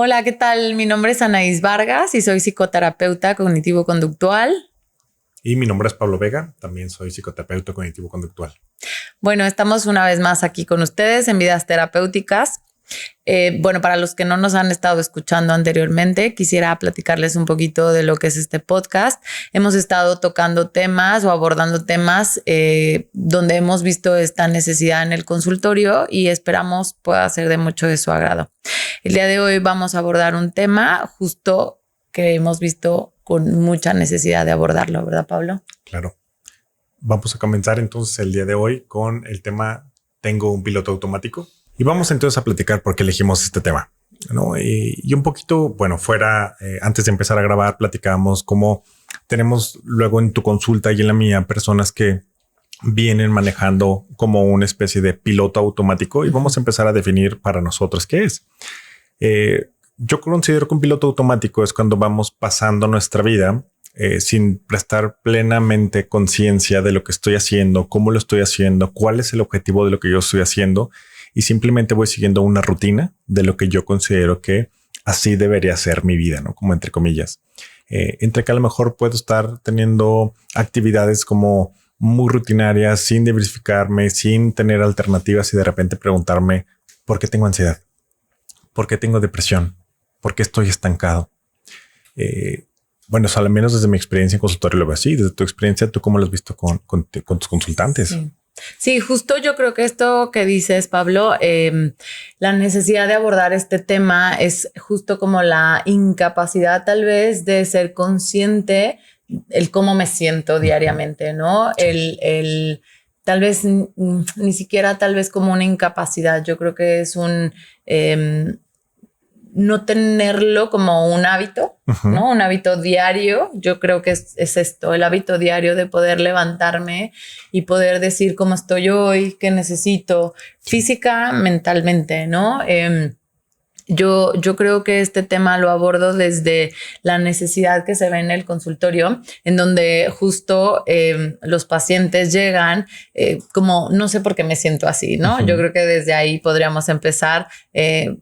Hola, ¿qué tal? Mi nombre es Anaís Vargas y soy psicoterapeuta cognitivo-conductual. Y mi nombre es Pablo Vega, también soy psicoterapeuta cognitivo-conductual. Bueno, estamos una vez más aquí con ustedes en Vidas Terapéuticas. Para los que no nos han estado escuchando anteriormente, quisiera platicarles un poquito de lo que es este podcast. Hemos estado tocando temas o abordando temas donde hemos visto esta necesidad en el consultorio y esperamos pueda ser de mucho de su agrado. El día de hoy vamos a abordar un tema justo que hemos visto con mucha necesidad de abordarlo, ¿verdad, Pablo? Claro. Vamos a comenzar entonces el día de hoy con el tema ¿Tengo un piloto automático? Y vamos entonces a platicar por qué elegimos este tema, ¿no? Y un poquito, antes de empezar a grabar, platicábamos cómo tenemos luego en tu consulta y en la mía personas que vienen manejando como una especie de piloto automático y vamos a empezar a definir para nosotros qué es. Yo considero que un piloto automático es cuando vamos pasando nuestra vida sin prestar plenamente conciencia de lo que estoy haciendo, cómo lo estoy haciendo, cuál es el objetivo de lo que yo estoy haciendo y simplemente voy siguiendo una rutina de lo que yo considero que así debería ser mi vida, ¿no? Como entre comillas. Entre que a lo mejor puedo estar teniendo actividades como muy rutinarias, sin diversificarme, sin tener alternativas y de repente preguntarme ¿por qué tengo ansiedad? ¿Por qué tengo depresión? ¿Por qué estoy estancado? Al menos desde mi experiencia en consultorio lo veo así. Desde tu experiencia, ¿tú cómo lo has visto con tus consultantes? Sí. Sí, justo yo creo que esto que dices, Pablo, la necesidad de abordar este tema es justo como la incapacidad tal vez de ser consciente el cómo me siento diariamente, ¿no? Sí. El tal vez ni siquiera tal vez como una incapacidad. Yo creo que es un no tenerlo como un hábito, ¿no? Un hábito diario. Yo creo que es esto, el hábito diario de poder levantarme y poder decir cómo estoy hoy, qué necesito física, mentalmente, ¿no? Yo creo que este tema lo abordo desde la necesidad que se ve en el consultorio, en donde justo los pacientes llegan como no sé por qué me siento así, ¿no? Yo creo que desde ahí podríamos empezar.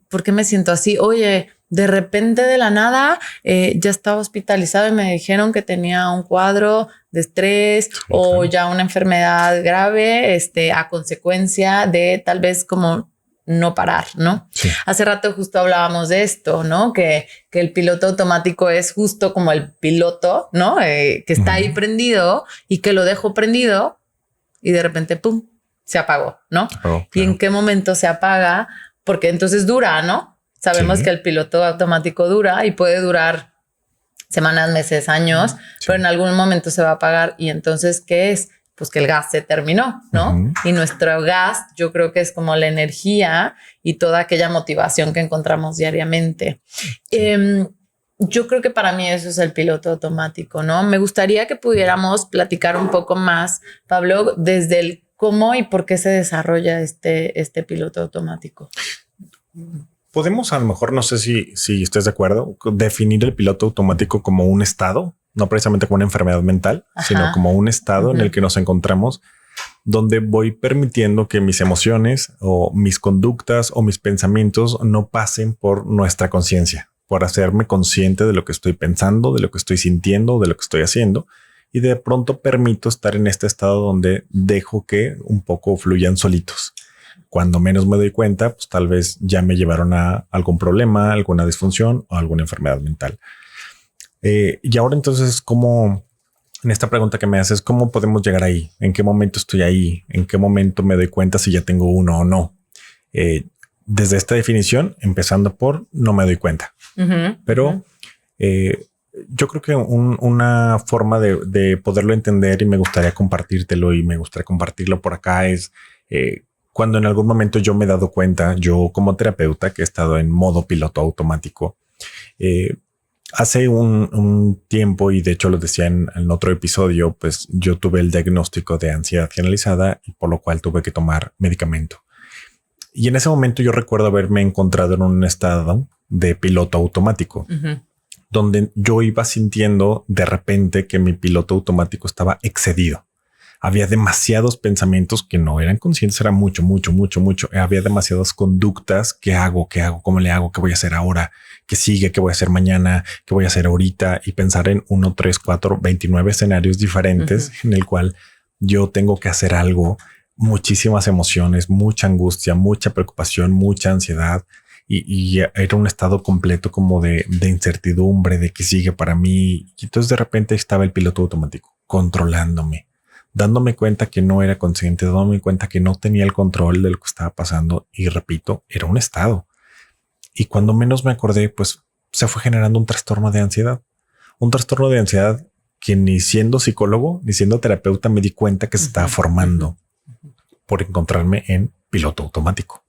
¿Por qué me siento así? Oye, de repente de la nada ya estaba hospitalizado y me dijeron que tenía un cuadro de estrés o ya una enfermedad grave a consecuencia de tal vez como no parar, ¿no? Sí. Hace rato justo hablábamos de esto, ¿no? Que el piloto automático es justo como el piloto, ¿no? Que está ahí prendido y que lo dejo prendido y de repente, ¡pum!, se apagó, ¿no? Claro. ¿Y en qué momento se apaga? Porque entonces dura, ¿no? Sabemos que el piloto automático dura y puede durar semanas, meses, años, pero en algún momento se va a apagar. Y entonces, ¿qué es? Pues que el gas se terminó, ¿no? Y nuestro gas, yo creo que es como la energía y toda aquella motivación que encontramos diariamente. Yo creo que para mí eso es el piloto automático, ¿no? Me gustaría que pudiéramos platicar un poco más, Pablo, desde el cómo y por qué se desarrolla este piloto automático. Podemos, a lo mejor, no sé si estés de acuerdo, definir el piloto automático como un estado, no precisamente como una enfermedad mental, sino como un estado en el que nos encontramos donde voy permitiendo que mis emociones o mis conductas o mis pensamientos no pasen por nuestra conciencia, por hacerme consciente de lo que estoy pensando, de lo que estoy sintiendo, de lo que estoy haciendo. Y de pronto permito estar en este estado donde dejo que un poco fluyan solitos. Cuando menos me doy cuenta, pues tal vez ya me llevaron a algún problema, alguna disfunción o alguna enfermedad mental. Y ahora entonces, ¿cómo, en esta pregunta que me haces, cómo podemos llegar ahí? ¿En qué momento estoy ahí? ¿En qué momento me doy cuenta si ya tengo uno o no? Desde esta definición, empezando por no me doy cuenta. Pero yo creo que una forma de poderlo entender y me gustaría compartírtelo y me gustaría compartirlo por acá es cuando en algún momento yo me he dado cuenta, yo como terapeuta que he estado en modo piloto automático, hace un tiempo, y de hecho lo decía en otro episodio, pues yo tuve el diagnóstico de ansiedad generalizada y por lo cual tuve que tomar medicamento. Y en ese momento yo recuerdo haberme encontrado en un estado de piloto automático, donde yo iba sintiendo de repente que mi piloto automático estaba excedido. había demasiados pensamientos que no eran conscientes, era mucho. Había demasiadas conductas. ¿Qué hago? ¿Cómo le hago? ¿Qué voy a hacer ahora? ¿Qué sigue? ¿Qué voy a hacer mañana? ¿Qué voy a hacer ahorita? Y pensar en 1, 3, 4, 29 escenarios diferentes en el cual yo tengo que hacer algo, muchísimas emociones, mucha angustia, mucha preocupación, mucha ansiedad. Y era un estado completo como de incertidumbre, de qué sigue para mí. Y entonces de repente estaba el piloto automático controlándome, dándome cuenta que no era consciente, dándome cuenta que no tenía el control de lo que estaba pasando. Y repito, era un estado. Y cuando menos me acordé, pues se fue generando un trastorno de ansiedad que ni siendo psicólogo, ni siendo terapeuta, me di cuenta que se estaba formando por encontrarme en piloto automático.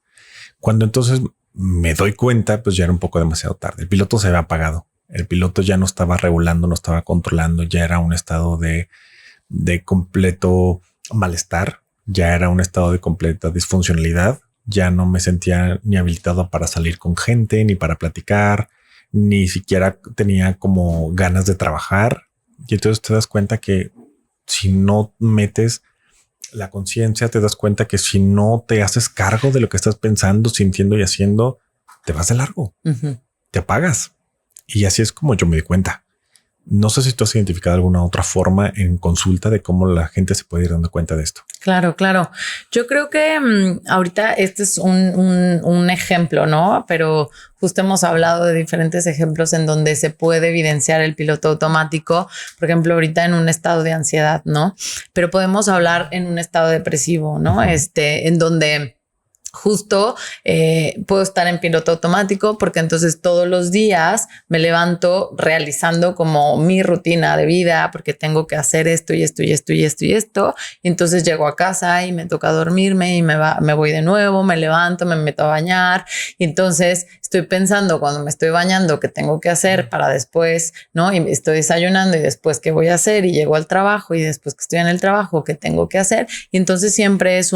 Cuando entonces me doy cuenta, pues ya era un poco demasiado tarde. El piloto se había apagado. El piloto ya no estaba regulando, no estaba controlando, ya era un estado de completo malestar, ya era un estado de completa disfuncionalidad. Ya no me sentía ni habilitado para salir con gente, ni para platicar, ni siquiera tenía como ganas de trabajar. Y entonces te das cuenta que si no metes la conciencia, te das cuenta que si no te haces cargo de lo que estás pensando, sintiendo y haciendo, te vas de largo, te apagas. Y así es como yo me di cuenta. No sé si tú has identificado alguna otra forma en consulta de cómo la gente se puede ir dando cuenta de esto. Claro. Yo creo que ahorita este es un ejemplo, ¿no? Pero justo hemos hablado de diferentes ejemplos en donde se puede evidenciar el piloto automático. Por ejemplo, ahorita en un estado de ansiedad, ¿no? Pero podemos hablar en un estado depresivo, ¿no? En donde justo puedo estar en piloto automático porque entonces todos los días me levanto realizando como mi rutina de vida porque tengo que hacer esto y esto y esto y esto y esto. Y entonces llego a casa y me toca dormirme y me voy de nuevo, me levanto, me meto a bañar y entonces estoy pensando cuando me estoy bañando qué tengo que hacer para después, ¿no? Y estoy desayunando y después qué voy a hacer y llego al trabajo y después que estoy en el trabajo qué tengo que hacer. Y entonces siempre es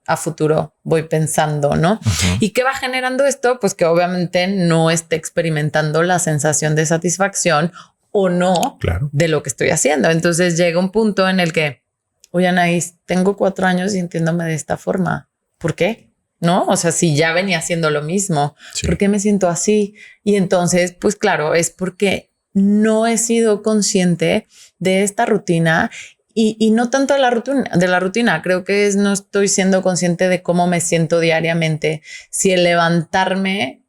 a futuro voy pensando, ¿no? ¿Y qué va generando esto? Pues que obviamente no esté experimentando la sensación de satisfacción o no de lo que estoy haciendo. Entonces llega un punto en el que, oye, Anaís, tengo 4 años sintiéndome de esta forma. ¿Por qué? ¿No? O sea, si ya venía haciendo lo mismo, ¿por qué me siento así? Y entonces, pues claro, es porque no he sido consciente de esta rutina. Y no tanto de la rutina, creo que no estoy siendo consciente de cómo me siento diariamente. Si el levantarme,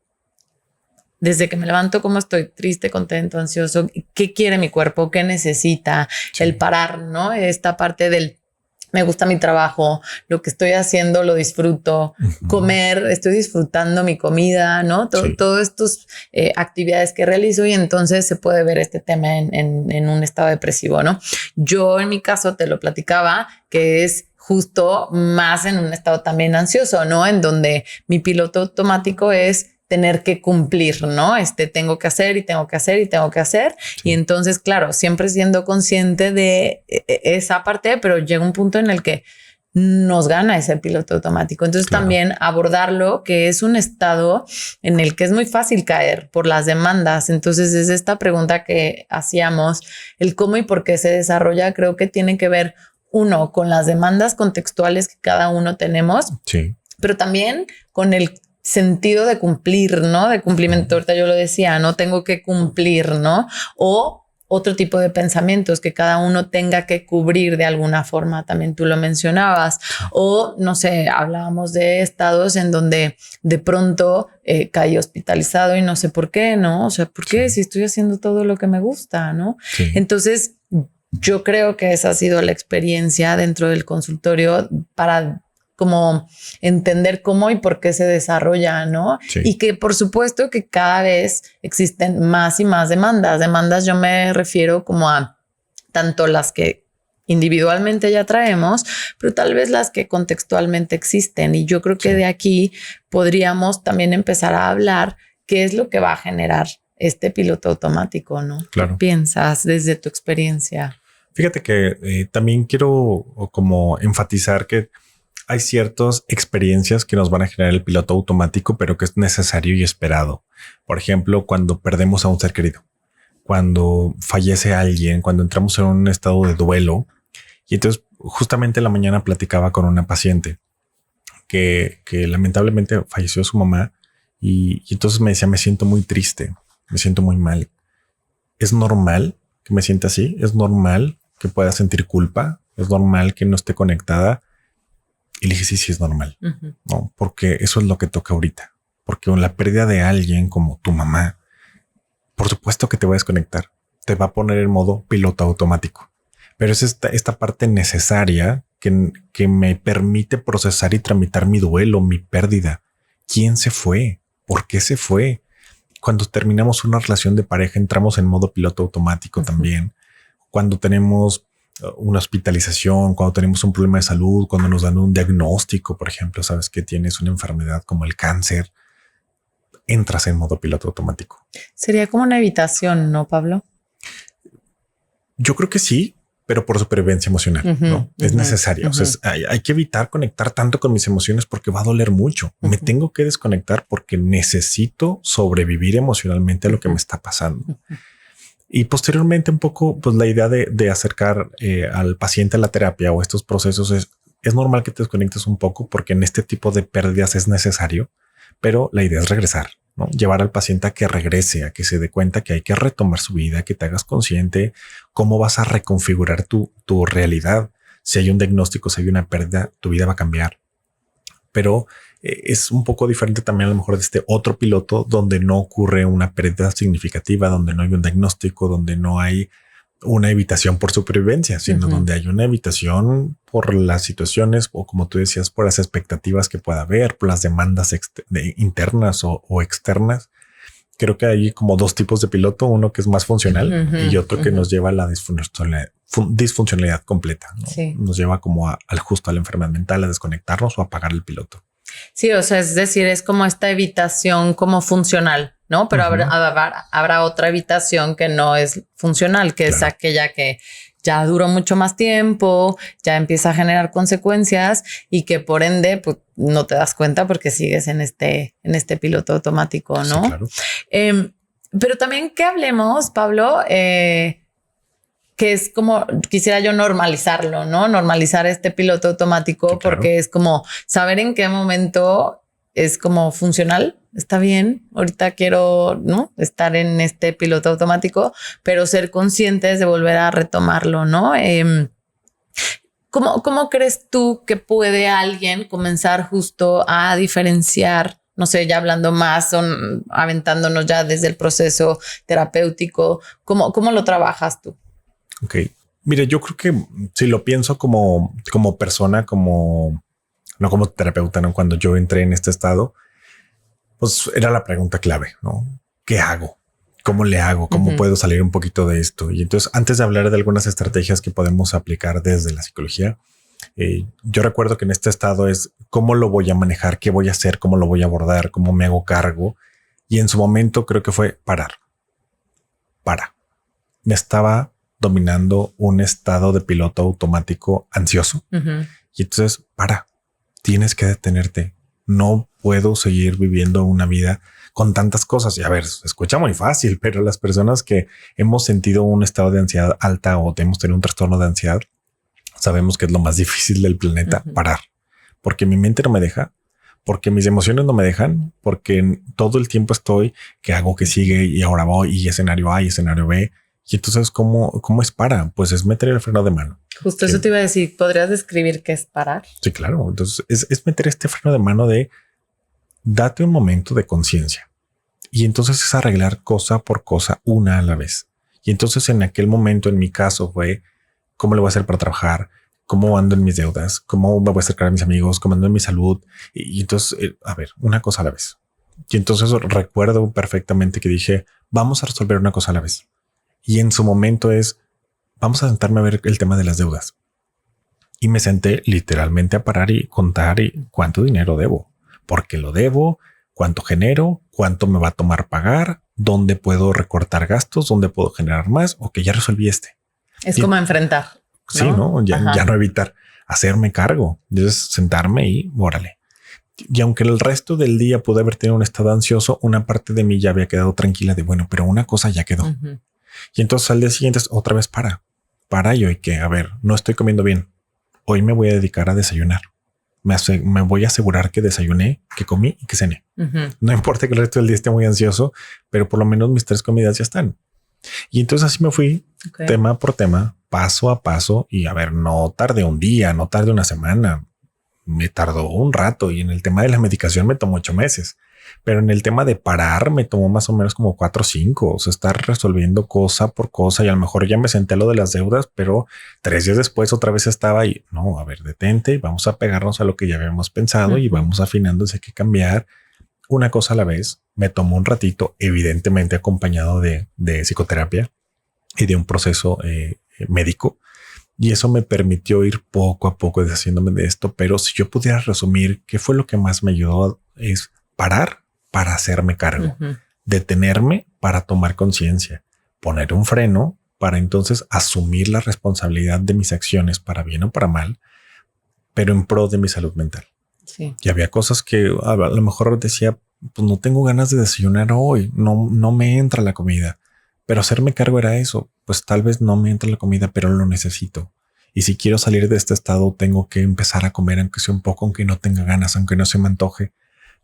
desde que me levanto, cómo estoy triste, contento, ansioso, qué quiere mi cuerpo, qué necesita, el parar, ¿no? Esta parte del me gusta mi trabajo, lo que estoy haciendo lo disfruto, comer, estoy disfrutando mi comida, ¿no? Todas estas actividades que realizo y entonces se puede ver este tema en un estado depresivo, ¿no? Yo en mi caso te lo platicaba que es justo más en un estado también ansioso, ¿no? En donde mi piloto automático es tener que cumplir, ¿no? Tengo que hacer y tengo que hacer y tengo que hacer. Sí. Y entonces, claro, siempre siendo consciente de esa parte, pero llega un punto en el que nos gana ese piloto automático. Entonces también abordarlo, que es un estado en el que es muy fácil caer por las demandas. Entonces es esta pregunta que hacíamos, el cómo y por qué se desarrolla, creo que tiene que ver, uno, con las demandas contextuales que cada uno tenemos, pero también con el sentido de cumplir, ¿no? De cumplimiento. Ahorita yo lo decía, no tengo que cumplir, ¿no? O otro tipo de pensamientos que cada uno tenga que cubrir de alguna forma. También tú lo mencionabas. O, no sé, hablábamos de estados en donde de pronto caí hospitalizado y no sé por qué, ¿no? O sea, ¿por qué? Si estoy haciendo todo lo que me gusta, ¿no? Sí. Entonces, yo creo que esa ha sido la experiencia dentro del consultorio para como entender cómo y por qué se desarrolla, ¿no? Sí. Y que por supuesto que cada vez existen más y más demandas. Demandas yo me refiero como a tanto las que individualmente ya traemos, pero tal vez las que contextualmente existen. Y yo creo que de aquí podríamos también empezar a hablar qué es lo que va a generar este piloto automático, ¿no? Claro. ¿Qué piensas desde tu experiencia? Fíjate que también quiero como enfatizar que hay ciertas experiencias que nos van a generar el piloto automático, pero que es necesario y esperado. Por ejemplo, cuando perdemos a un ser querido, cuando fallece alguien, cuando entramos en un estado de duelo. Y entonces justamente en la mañana platicaba con una paciente que lamentablemente falleció su mamá y entonces me decía, me siento muy triste, me siento muy mal. ¿Es normal que me sienta así? ¿Es normal que pueda sentir culpa? ¿Es normal que no esté conectada? Y le dije, sí, es normal. No, porque eso es lo que toca ahorita. Porque con la pérdida de alguien como tu mamá, por supuesto que te va a desconectar. Te va a poner en modo piloto automático. Pero es esta parte necesaria que me permite procesar y tramitar mi duelo, mi pérdida. ¿Quién se fue? ¿Por qué se fue? Cuando terminamos una relación de pareja, entramos en modo piloto automático también. Cuando tenemos una hospitalización, cuando tenemos un problema de salud, cuando nos dan un diagnóstico, por ejemplo, sabes que tienes una enfermedad como el cáncer, entras en modo piloto automático. Sería como una evitación, ¿no, Pablo? Yo creo que sí, pero por supervivencia emocional, ¿no? Es necesario. O sea, hay que evitar conectar tanto con mis emociones porque va a doler mucho. Me tengo que desconectar porque necesito sobrevivir emocionalmente a lo que me está pasando. Y posteriormente un poco, pues la idea de acercar al paciente a la terapia o estos procesos es normal que te desconectes un poco porque en este tipo de pérdidas es necesario, pero la idea es regresar, ¿no? Llevar al paciente a que regrese, a que se dé cuenta que hay que retomar su vida, que te hagas consciente cómo vas a reconfigurar tu realidad. Si hay un diagnóstico, si hay una pérdida, tu vida va a cambiar. Pero es un poco diferente también a lo mejor de este otro piloto donde no ocurre una pérdida significativa, donde no hay un diagnóstico, donde no hay una evitación por supervivencia, sino donde hay una evitación por las situaciones o, como tú decías, por las expectativas que pueda haber, por las demandas internas o externas. Creo que hay como dos tipos de piloto, uno que es más funcional y otro que nos lleva a la disfuncionalidad completa, ¿no? Sí. Nos lleva como al justo a la enfermedad mental, a desconectarnos o a apagar el piloto. Sí, o sea, es decir, es como esta evitación como funcional, ¿no? Pero habrá otra evitación que no es funcional, que es aquella que ya duró mucho más tiempo, ya empieza a generar consecuencias y que por ende pues, no te das cuenta porque sigues en este piloto automático, ¿no? Sí, claro. Pero también que hablemos, Pablo, que es como quisiera yo normalizarlo, ¿no? Normalizar este piloto automático, sí, claro. Porque es como saber en qué momento es como funcional. Está bien, ahorita quiero, ¿no? Estar en este piloto automático, pero ser conscientes de volver a retomarlo, ¿no? ¿Cómo crees tú que puede alguien comenzar justo a diferenciar? No sé, ya hablando más, aventándonos ya desde el proceso terapéutico. ¿Cómo lo trabajas tú? Ok. Mire, yo creo que si lo pienso como persona, no como terapeuta, ¿no? Cuando yo entré en este estado, pues era la pregunta clave, ¿no? ¿Qué hago? ¿Cómo le hago? ¿Cómo puedo salir un poquito de esto? Y entonces, antes de hablar de algunas estrategias que podemos aplicar desde la psicología, yo recuerdo que en este estado es cómo lo voy a manejar, qué voy a hacer, cómo lo voy a abordar, cómo me hago cargo. Y en su momento creo que fue parar. Me estaba dominando un estado de piloto automático ansioso. Y entonces, tienes que detenerte. No puedo seguir viviendo una vida con tantas cosas. Y a ver, se escucha muy fácil, pero las personas que hemos sentido un estado de ansiedad alta o hemos tenido un trastorno de ansiedad, sabemos que es lo más difícil del planeta, parar. Porque mi mente no me deja, porque mis emociones no me dejan, porque todo el tiempo estoy, que hago, que sigue y ahora voy y escenario A y escenario B. Y entonces, ¿cómo es para? Pues es meter el freno de mano. Justo eso te iba a decir. ¿Podrías describir qué es parar? Sí, claro. Entonces es meter este freno de mano de date un momento de conciencia. Y entonces es arreglar cosa por cosa, una a la vez. Y entonces en aquel momento, en mi caso, fue cómo le voy a hacer para trabajar, cómo ando en mis deudas, cómo me voy a acercar a mis amigos, cómo ando en mi salud. Y entonces, a ver, una cosa a la vez. Y entonces recuerdo perfectamente que dije, vamos a resolver una cosa a la vez. Y en su momento vamos a sentarme a ver el tema de las deudas. Y me senté literalmente a parar y contar cuánto dinero debo, porque lo debo, cuánto genero, cuánto me va a tomar pagar, dónde puedo recortar gastos, dónde puedo generar más, o que ya resolví este. Es como enfrentar, ¿no? Sí, ¿no? Ya no evitar, hacerme cargo. Entonces sentarme y órale. Y aunque el resto del día pude haber tenido un estado ansioso, una parte de mí ya había quedado tranquila de bueno, pero una cosa ya quedó. Y entonces al día siguiente otra vez para y hoy que, a ver, no estoy comiendo bien. hoy me voy a dedicar a desayunar. Me voy a asegurar que desayuné, que comí y que cené. No importa que el resto del día esté muy ansioso, pero por lo menos mis 3 comidas ya están. Y entonces así me fui tema por tema, paso a paso. Y a ver, no tardé un día, no tardé una semana, me tardó un rato. Y en el tema de la medicación me tomó 8 meses. Pero en el tema de parar me tomó más o menos como 4 o 5. O sea, estar resolviendo cosa por cosa y a lo mejor ya me senté a lo de las deudas, pero 3 días después otra vez estaba ahí. No, a ver, detente y vamos a pegarnos a lo que ya habíamos pensado y vamos afinando. Hay que cambiar una cosa a la vez. Me tomó un ratito, evidentemente acompañado de psicoterapia y de un proceso médico. Y eso me permitió ir poco a poco deshaciéndome de esto. Pero si yo pudiera resumir qué fue lo que más me ayudó, es parar para hacerme cargo, detenerme para tomar conciencia, poner un freno para entonces asumir la responsabilidad de mis acciones para bien o para mal, pero en pro de mi salud mental. Sí. Y había cosas que a lo mejor decía, pues no tengo ganas de desayunar hoy, no me entra la comida, pero hacerme cargo era eso. Pues tal vez no me entra la comida, pero lo necesito. Y si quiero salir de este estado, tengo que empezar a comer, aunque sea un poco, aunque no tenga ganas, aunque no se me antoje.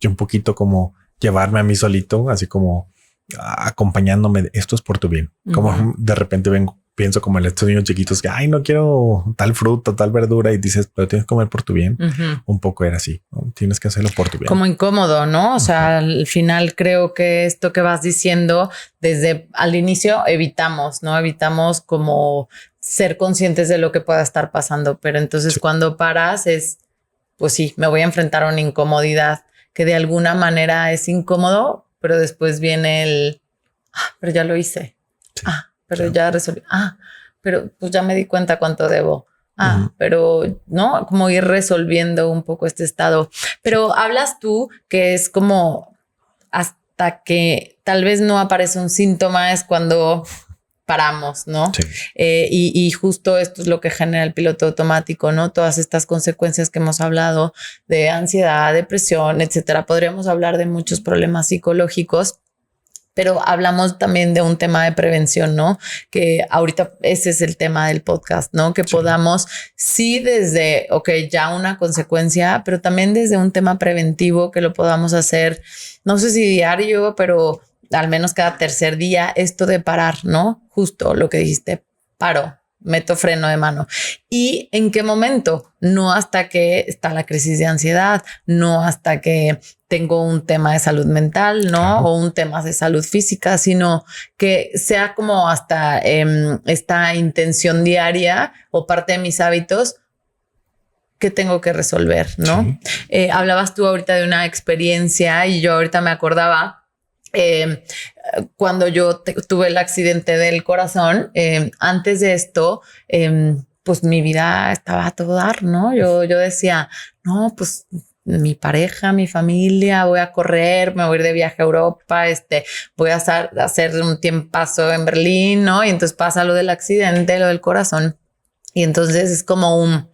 Yo un poquito como llevarme a mí solito, así como acompañándome. Esto es por tu bien. Como de repente pienso como en estos niños chiquitos que, ay, no quiero tal fruta, tal verdura. Y dices, pero tienes que comer por tu bien. Un poco era así, ¿no? Tienes que hacerlo por tu bien. Como incómodo, ¿no? O sea, al final creo que esto que vas diciendo desde al inicio evitamos, ¿no? Evitamos como ser conscientes de lo que pueda estar pasando. Pero entonces cuando paras es, pues sí, me voy a enfrentar a una incomodidad que de alguna manera es incómodo, pero después viene el, pero ya lo hice. Sí, pero ya resolví. Pero pues ya me di cuenta cuánto debo. Pero no, como ir resolviendo un poco este estado. Pero hablas tú que es como hasta que tal vez no aparece un síntoma es cuando paramos, ¿no? Sí. Y justo esto es lo que genera el piloto automático, ¿no? Todas estas consecuencias que hemos hablado de ansiedad, depresión, etcétera. Podríamos hablar de muchos problemas psicológicos, pero hablamos también de un tema de prevención, ¿no? Que ahorita ese es el tema del podcast, ¿no? Que podamos, sí, desde, ya una consecuencia, pero también desde un tema preventivo que lo podamos hacer, no sé si diario, pero al menos cada tercer día, esto de parar, ¿no? Justo lo que dijiste, paro, meto freno de mano. ¿Y en qué momento? No hasta que está la crisis de ansiedad, no hasta que tengo un tema de salud mental, ¿no? Claro. O un tema de salud física, sino que sea como hasta esta intención diaria o parte de mis hábitos que tengo que resolver, ¿no? Sí. Hablabas tú ahorita de una experiencia y yo ahorita me acordaba cuando yo tuve el accidente del corazón, antes de esto, pues mi vida estaba a todo dar, ¿no? Yo decía, no, pues mi pareja, mi familia, voy a correr, me voy a ir de viaje a Europa, voy a hacer un tiempazo en Berlín, ¿no? Y entonces pasa lo del accidente, lo del corazón. Y entonces es como un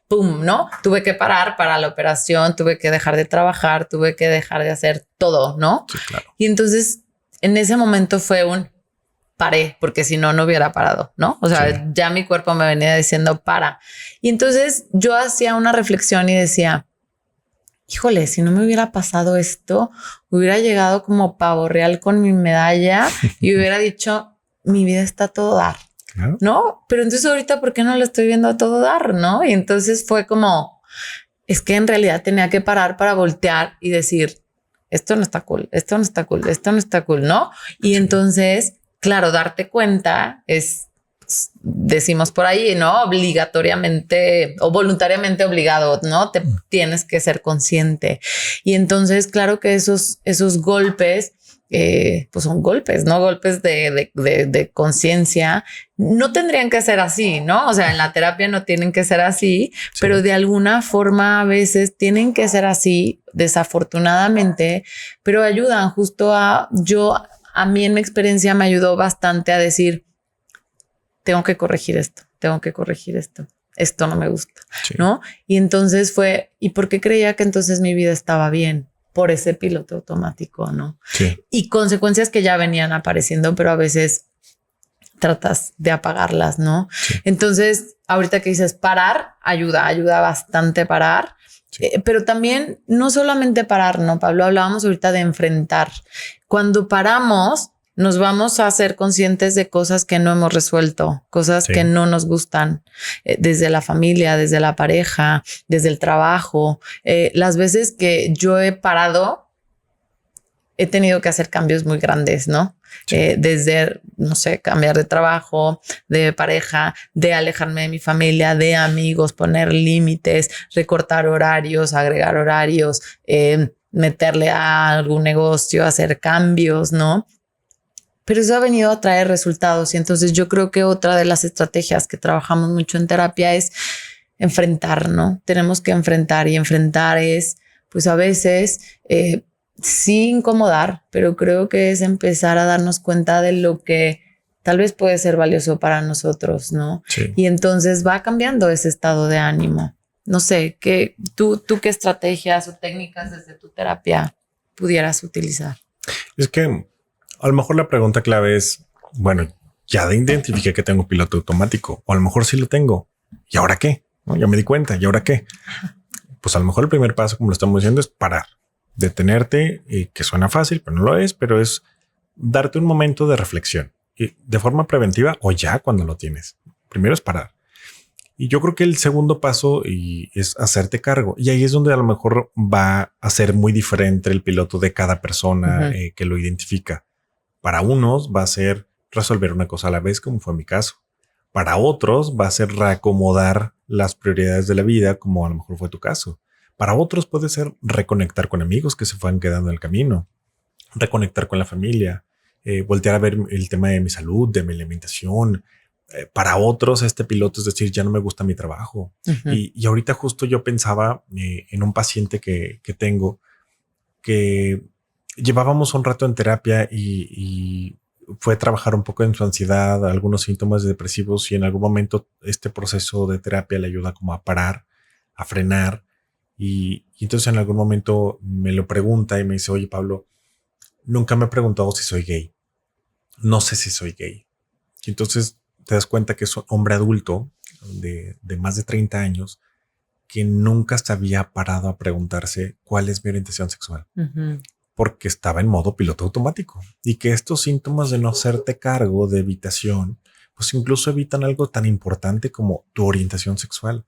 pum, ¿no? Tuve que parar para la operación, tuve que dejar de trabajar, tuve que dejar de hacer todo, ¿no? Sí, claro. Y entonces en ese momento fue un paré, porque si no, no hubiera parado, ¿no? O sea, ya mi cuerpo me venía diciendo para. Y entonces yo hacía una reflexión y decía, híjole, si no me hubiera pasado esto, hubiera llegado como pavo real con mi medalla y hubiera dicho, mi vida está a todo dar. ¿No? Pero entonces ahorita, ¿por qué no lo estoy viendo a todo dar? ¿No? Y entonces fue como, es que en realidad tenía que parar para voltear y decir, esto no está cool, esto no está cool, esto no está cool, ¿no? Y entonces, claro, darte cuenta es, decimos por ahí, ¿no? Obligatoriamente o voluntariamente obligado, ¿no? Te tienes que ser consciente. Y entonces, claro que esos golpes, pues son golpes, ¿no? Golpes de conciencia. No tendrían que ser así, ¿no? O sea, en la terapia no tienen que ser así, pero de alguna forma a veces tienen que ser así, desafortunadamente, pero ayudan justo a mí en mi experiencia me ayudó bastante a decir, tengo que corregir esto, esto no me gusta, ¿no? Y entonces fue, ¿y por qué creía que entonces mi vida estaba bien? Por ese piloto automático, ¿no? Sí. Y consecuencias que ya venían apareciendo, pero a veces tratas de apagarlas, ¿no? Sí. Entonces, ahorita que dices parar, ayuda bastante parar. Sí. Pero también no solamente parar, ¿no, Pablo? Hablábamos ahorita de enfrentar. Cuando paramos, nos vamos a ser conscientes de cosas que no hemos resuelto, cosas que no nos gustan, desde la familia, desde la pareja, desde el trabajo. Las veces que yo he parado, he tenido que hacer cambios muy grandes, ¿no? Sí. Desde, no sé, cambiar de trabajo, de pareja, de alejarme de mi familia, de amigos, poner límites, recortar horarios, agregar horarios, meterle a algún negocio, hacer cambios, ¿no? Pero eso ha venido a traer resultados. Y entonces yo creo que otra de las estrategias que trabajamos mucho en terapia es enfrentar, ¿no? Tenemos que enfrentar, y enfrentar es, pues a veces, sí incomodar, pero creo que es empezar a darnos cuenta de lo que tal vez puede ser valioso para nosotros, ¿no? Sí. Y entonces va cambiando ese estado de ánimo. No sé, ¿tú qué estrategias o técnicas desde tu terapia pudieras utilizar? Es que a lo mejor la pregunta clave es, bueno, ya identifiqué que tengo piloto automático, o a lo mejor sí lo tengo. ¿Y ahora qué? ¿No? Ya me di cuenta. ¿Y ahora qué? Pues a lo mejor el primer paso, como lo estamos diciendo, es parar. Detenerte, que suena fácil, pero no lo es, pero es darte un momento de reflexión y de forma preventiva o ya cuando lo tienes. Primero es parar. Y yo creo que el segundo paso es hacerte cargo. Y ahí es donde a lo mejor va a ser muy diferente el piloto de cada persona que lo identifica. Para unos va a ser resolver una cosa a la vez, como fue mi caso. Para otros va a ser reacomodar las prioridades de la vida, como a lo mejor fue tu caso. Para otros puede ser reconectar con amigos que se fueron quedando en el camino, reconectar con la familia, voltear a ver el tema de mi salud, de mi alimentación. Para otros este piloto es decir, ya no me gusta mi trabajo. Y ahorita justo yo pensaba en un paciente que tengo que llevábamos un rato en terapia y fue trabajar un poco en su ansiedad, algunos síntomas depresivos, y en algún momento este proceso de terapia le ayuda como a parar, a frenar. Y entonces en algún momento me lo pregunta y me dice, oye, Pablo, nunca me he preguntado si soy gay. No sé si soy gay. Y entonces te das cuenta que es un hombre adulto de más de 30 años que nunca se había parado a preguntarse cuál es mi orientación sexual. Porque estaba en modo piloto automático. Y que estos síntomas de no hacerte cargo, de evitación, pues incluso evitan algo tan importante como tu orientación sexual.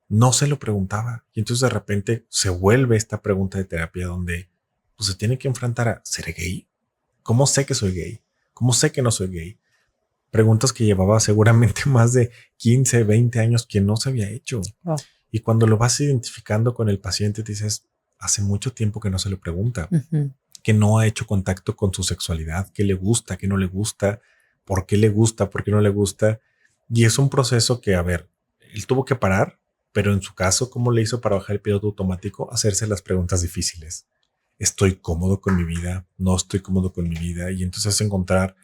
No se lo preguntaba. Y entonces de repente se vuelve esta pregunta de terapia donde pues, se tiene que enfrentar a ¿seré gay? ¿Cómo sé que soy gay? ¿Cómo sé que no soy gay? Preguntas que llevaba seguramente más de 15, 20 años que no se había hecho. Oh. Y cuando lo vas identificando con el paciente, te dices, hace mucho tiempo que no se lo pregunta, que no ha hecho contacto con su sexualidad, qué le gusta, qué no le gusta, por qué le gusta, por qué no le gusta. Y es un proceso que, a ver, él tuvo que parar. Pero en su caso, ¿cómo le hizo para bajar el piloto automático? Hacerse las preguntas difíciles. ¿Estoy cómodo con mi vida? ¿No estoy cómodo con mi vida? Y entonces encontrar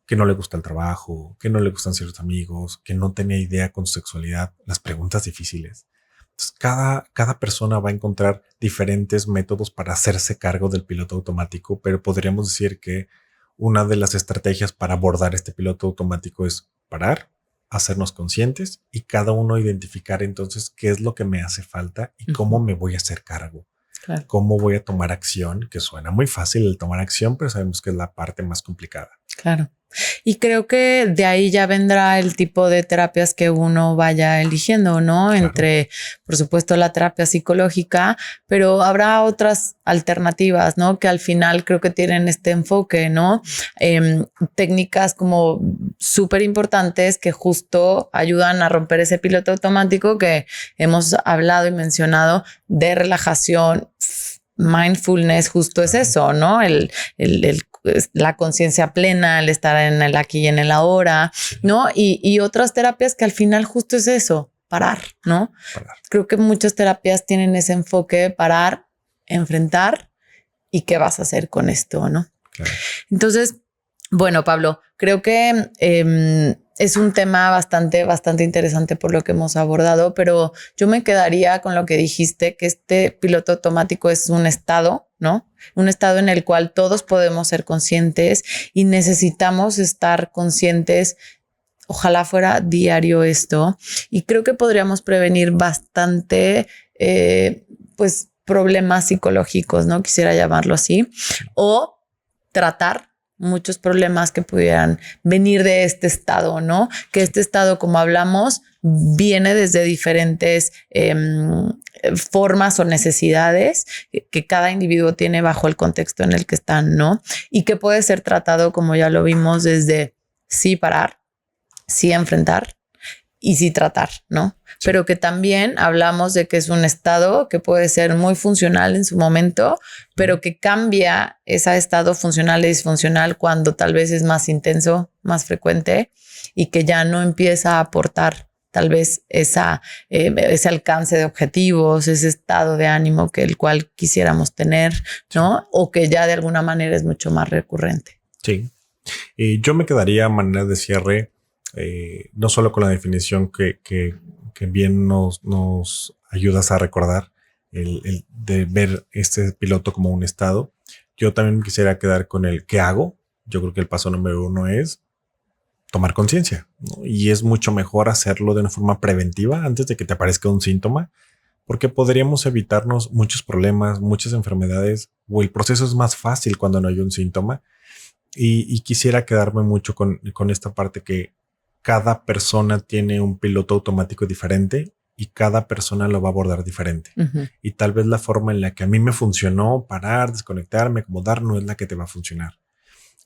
que no le gusta el trabajo, que no le gustan ciertos amigos, que no tenía idea con su sexualidad. Las preguntas difíciles. Entonces, cada persona va a encontrar diferentes métodos para hacerse cargo del piloto automático, pero podríamos decir que una de las estrategias para abordar este piloto automático es parar, hacernos conscientes y cada uno identificar entonces qué es lo que me hace falta y cómo me voy a hacer cargo. Claro. Cómo voy a tomar acción, que suena muy fácil el tomar acción, pero sabemos que es la parte más complicada. Claro. Y creo que de ahí ya vendrá el tipo de terapias que uno vaya eligiendo, ¿no? Claro. Entre, por supuesto, la terapia psicológica, pero habrá otras alternativas, ¿no? Que al final creo que tienen este enfoque, ¿no? Técnicas como súper importantes que justo ayudan a romper ese piloto automático que hemos hablado y mencionado de relajación. Mindfulness justo es eso, ¿no? La conciencia plena, el estar en el aquí y en el ahora, ¿no? Y otras terapias que al final justo es eso, parar, ¿no? Parar. Creo que muchas terapias tienen ese enfoque de parar, enfrentar y qué vas a hacer con esto, ¿no? Claro. Entonces, bueno, Pablo, creo que es un tema bastante interesante por lo que hemos abordado, pero yo me quedaría con lo que dijiste, que este piloto automático es un estado, ¿no? Un estado en el cual todos podemos ser conscientes y necesitamos estar conscientes. Ojalá fuera diario esto. Y creo que podríamos prevenir bastante, pues, problemas psicológicos, ¿no? Quisiera llamarlo así. O tratar muchos problemas que pudieran venir de este estado, ¿no? Que este estado, como hablamos, viene desde diferentes formas o necesidades que cada individuo tiene bajo el contexto en el que están, ¿no? Y que puede ser tratado, como ya lo vimos, desde sí parar, sí enfrentar y sí tratar, ¿no? Sí. Pero que también hablamos de que es un estado que puede ser muy funcional en su momento, pero que cambia ese estado funcional y disfuncional cuando tal vez es más intenso, más frecuente y que ya no empieza a aportar tal vez ese alcance de objetivos, ese estado de ánimo que el cual quisiéramos tener, ¿no? Sí. O que ya de alguna manera es mucho más recurrente. Sí. Yo me quedaría a manera de cierre no solo con la definición que bien nos ayudas a recordar, el de ver este piloto como un estado. Yo también quisiera quedar con el ¿qué hago? Yo creo que el paso número 1 es tomar conciencia, ¿no? Y es mucho mejor hacerlo de una forma preventiva antes de que te aparezca un síntoma, porque podríamos evitarnos muchos problemas, muchas enfermedades, o el proceso es más fácil cuando no hay un síntoma. Y quisiera quedarme mucho con esta parte que cada persona tiene un piloto automático diferente y cada persona lo va a abordar diferente. Uh-huh. Y tal vez la forma en la que a mí me funcionó parar, desconectarme, acomodar, no es la que te va a funcionar.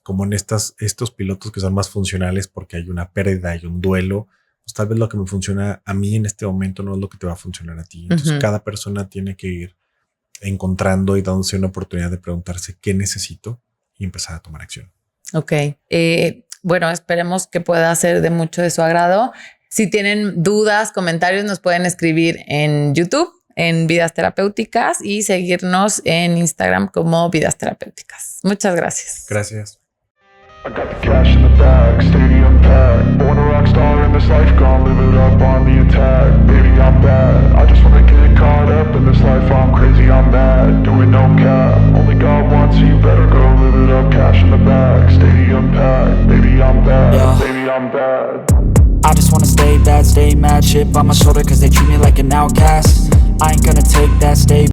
Como en estos pilotos que son más funcionales porque hay una pérdida, hay un duelo, pues tal vez lo que me funciona a mí en este momento no es lo que te va a funcionar a ti. Entonces uh-huh. Cada persona tiene que ir encontrando y dándose una oportunidad de preguntarse qué necesito y empezar a tomar acción. Ok. Bueno, esperemos que pueda ser de mucho de su agrado. Si tienen dudas, comentarios, nos pueden escribir en YouTube, en Vidas Terapéuticas, y seguirnos en Instagram como Vidas Terapéuticas. Muchas gracias. Gracias. I got the cash in the bag, stadium packed. Born a rock star in this life, gonna live it up on the attack. Baby, I'm bad, I just wanna get caught up in this life. I'm crazy, I'm mad, doing no cap. Only God wants you, better go live it up. Cash in the bag, stadium packed. Baby, I'm bad, yeah. Baby, I'm bad. I just wanna stay bad, stay mad, chip on my shoulder cause they treat me like an outcast. I ain't gonna take that, stay